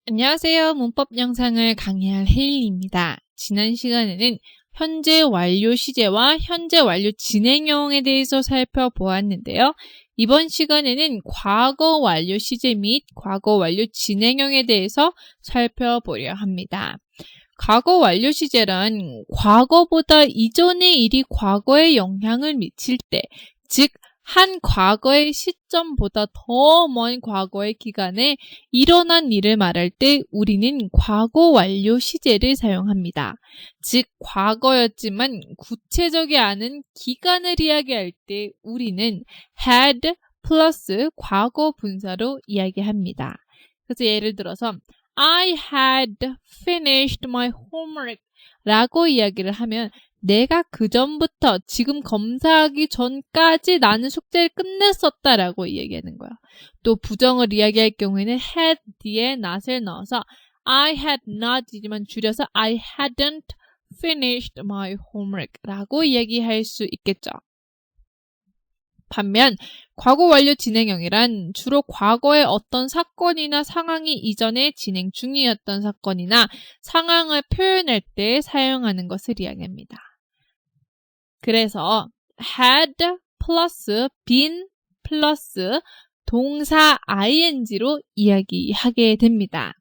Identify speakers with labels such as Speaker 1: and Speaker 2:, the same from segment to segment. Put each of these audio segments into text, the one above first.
Speaker 1: 안녕하세요. 문법 영상을 강의할 헤일리입니다. 지난 시간에는 현재 완료 시제와 현재 완료 진행형에 대해서 살펴보았는데요. 이번 시간에는 과거 완료 시제 및 과거 완료 진행형에 대해서 살펴보려 합니다. 과거 완료 시제란 과거보다 이전의 일이 과거에 영향을 미칠 때, 즉 한 과거의 시점보다 더 먼 과거의 기간에 일어난 일을 말할 때 우리는 과거 완료 시제를 사용합니다. 즉 과거였지만 구체적이 않은 기간을 이야기할 때 우리는 had 플러스 과거 분사로 이야기합니다. 그래서 예를 들어서 I had finished my homework 라고 이야기를 하면 내가 그 전부터 지금 검사하기 전까지 나는 숙제를 끝냈었다 라고 이야기하는 거야. 또 부정을 이야기할 경우에는 had 뒤에 not을 넣어서 I had not이지만 줄여서 I hadn't finished my homework 라고 이야기할 수 있겠죠. 반면 과거 완료 진행형이란 주로 과거의 어떤 사건이나 상황이 이전에 진행 중이었던 사건이나 상황을 표현할 때 사용하는 것을 이야기합니다. 그래서 had 플러스 been 플러스 동사 ing로 이야기하게 됩니다.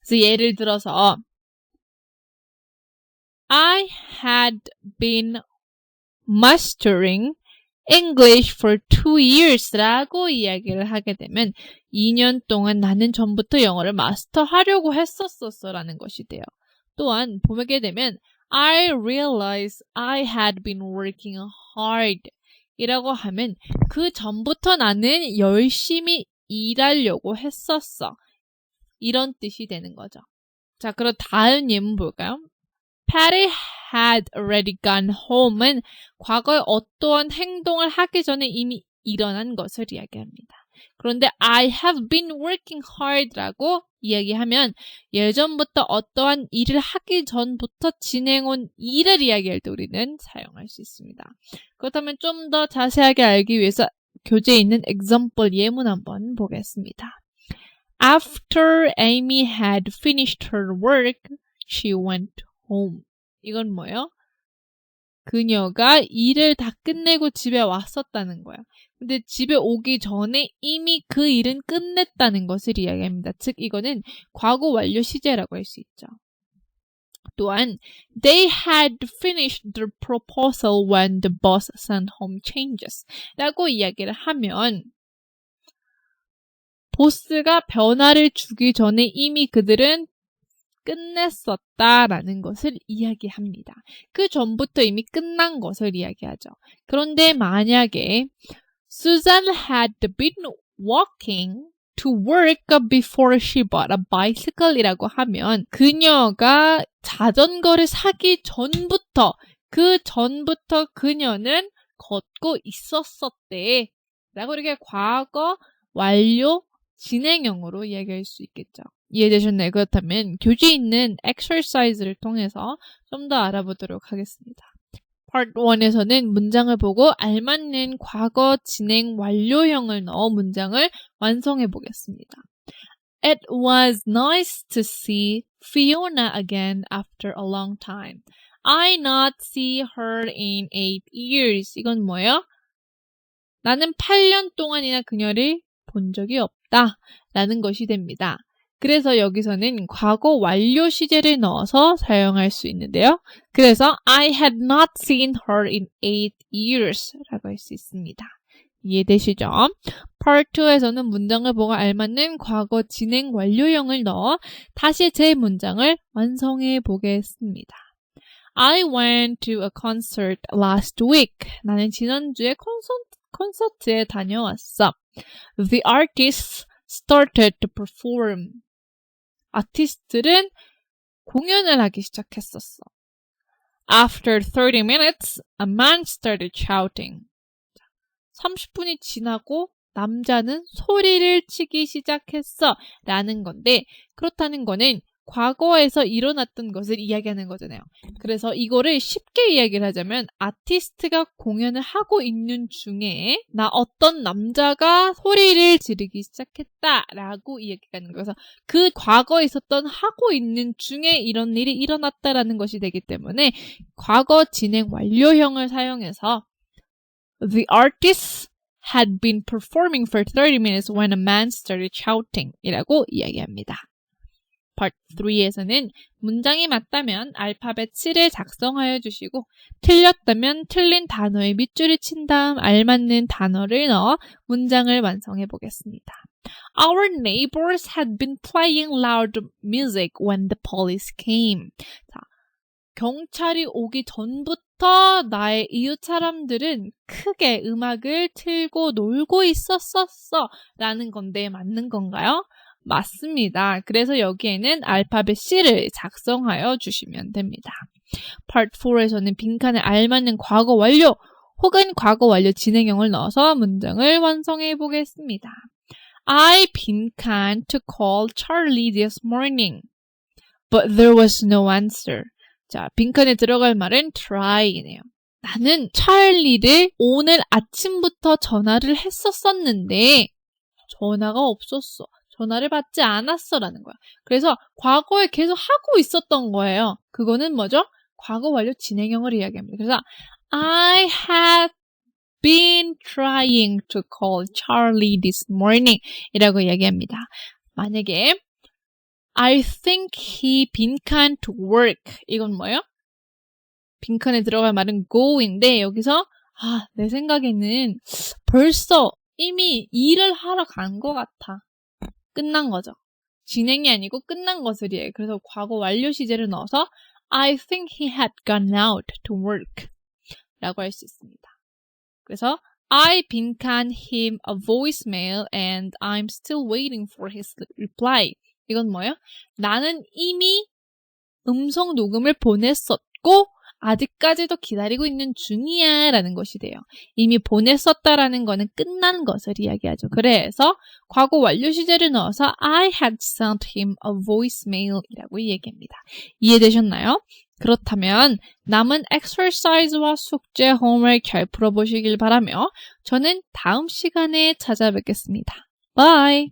Speaker 1: 그래서 예를 들어서 I had been mastering English for 2 years 라고 이야기를 하게 되면 2년 동안 나는 전부터 영어를 마스터하려고 했었어 라는 것이 돼요. 또한 보게 되면 I realized I had been working hard 이라고 하면 그 전부터 나는 열심히 일하려고 했었어. 이런 뜻이 되는 거죠. 자, 그럼 다음 예문 볼까요? Patty had already gone home은 과거에 어떠한 행동을 하기 전에 이미 일어난 것을 이야기합니다. 그런데 I have been working hard라고 이야기하면 예전부터 어떠한 일을 하기 전부터 진행온 일을 이야기할 때 우리는 사용할 수 있습니다. 그렇다면 좀 더 자세하게 알기 위해서 교재에 있는 example 예문 한번 보겠습니다. After Amy had finished her work, she went home. 이건 뭐예요? 그녀가 일을 다 끝내고 집에 왔었다는 거야. 근데 집에 오기 전에 이미 그 일은 끝냈다는 것을 이야기합니다. 즉 이거는 과거 완료 시제라고 할 수 있죠. 또한 they had finished the proposal when the boss sent home changes 라고 이야기를 하면 보스가 변화를 주기 전에 이미 그들은 끝냈었다라는 것을 이야기합니다. 그 전부터 이미 끝난 것을 이야기하죠. 그런데 만약에 Susan had been walking to work before she bought a bicycle 이라고 하면 그녀가 자전거를 사기 전부터 그녀는 걷고 있었었대 라고 이렇게 과거 완료 진행형으로 이야기할 수 있겠죠. 이해되셨나요? 그렇다면 교재에 있는 exercise를 통해서 좀 더 알아보도록 하겠습니다. Part 1에서는 문장을 보고 알맞는 과거 진행 완료형을 넣어 문장을 완성해 보겠습니다. It was nice to see Fiona again after a long time. I not see her in 8 years. 이건 뭐예요? 나는 8년 동안이나 그녀를 본 적이 없다 라는 것이 됩니다. 그래서 여기서는 과거 완료 시제를 넣어서 사용할 수 있는데요. 그래서 I had not seen her in 8 years 라고 할 수 있습니다. 이해되시죠? Part 2에서는 문장을 보고 알맞는 과거 진행 완료형을 넣어 다시 제 문장을 완성해 보겠습니다. I went to a concert last week. 나는 지난주에 콘서트에 다녀왔어. The artists started to perform. 아티스트는 공연을 하기 시작했었어. After 30 minutes, a man started shouting. 30분이 지나고 남자는 소리를 치기 시작했어 라는 건데 그렇다는 거는 과거에서 일어났던 것을 이야기하는 거잖아요. 그래서 이거를 쉽게 이야기를 하자면 아티스트가 공연을 하고 있는 중에 나 어떤 남자가 소리를 지르기 시작했다라고 이야기하는 거예요. 그래서 그 과거에 있었던 하고 있는 중에 이런 일이 일어났다라는 것이 되기 때문에 과거 진행 완료형을 사용해서 The artist had been performing for 30 minutes when a man started shouting 이라고 이야기합니다. Part 3에서는 문장이 맞다면 알파벳 7을 작성하여 주시고 틀렸다면 틀린 단어에 밑줄을 친 다음 알맞는 단어를 넣어 문장을 완성해 보겠습니다. Our neighbors had been playing loud music when the police came. 자, 경찰이 오기 전부터 나의 이웃 사람들은 크게 음악을 틀고 놀고 있었었어 라는 건데 맞는 건가요? 맞습니다. 그래서 여기에는 알파벳 C를 작성하여 주시면 됩니다. Part 4에서는 빈칸에 알맞는 과거 완료 혹은 과거 완료 진행형을 넣어서 문장을 완성해 보겠습니다. I 빈칸 to call Charlie this morning, but there was no answer. 자, 빈칸에 들어갈 말은 try이네요. 나는 찰리를 오늘 아침부터 전화를 했었었는데 전화가 없었어. 전화를 받지 않았어 라는 거야. 그래서 과거에 계속 하고 있었던 거예요. 그거는 뭐죠? 과거 완료 진행형을 이야기합니다. 그래서 I have been trying to call Charlie this morning 이라고 이야기합니다. 만약에 I think he 빈칸 to work 이건 뭐예요? 빈칸에 들어갈 말은 go인데 여기서 내 생각에는 벌써 이미 일을 하러 간 것 같아. 끝난 거죠. 진행이 아니고 끝난 것을 이해해요. 그래서 과거 완료 시제를 넣어서 I think he had gone out to work 라고 할 수 있습니다. 그래서 I 빈칸 him a voicemail and I'm still waiting for his reply. 이건 뭐예요? 나는 이미 음성 녹음을 보냈었고 아직까지도 기다리고 있는 중이야 라는 것이 돼요. 이미 보냈었다라는 거는 끝난 것을 이야기하죠. 그래서 과거 완료 시제를 넣어서 I had sent him a voicemail 이라고 얘기합니다. 이해되셨나요? 그렇다면 남은 exercise와 숙제, homework 잘 풀어보시길 바라며 저는 다음 시간에 찾아뵙겠습니다. Bye!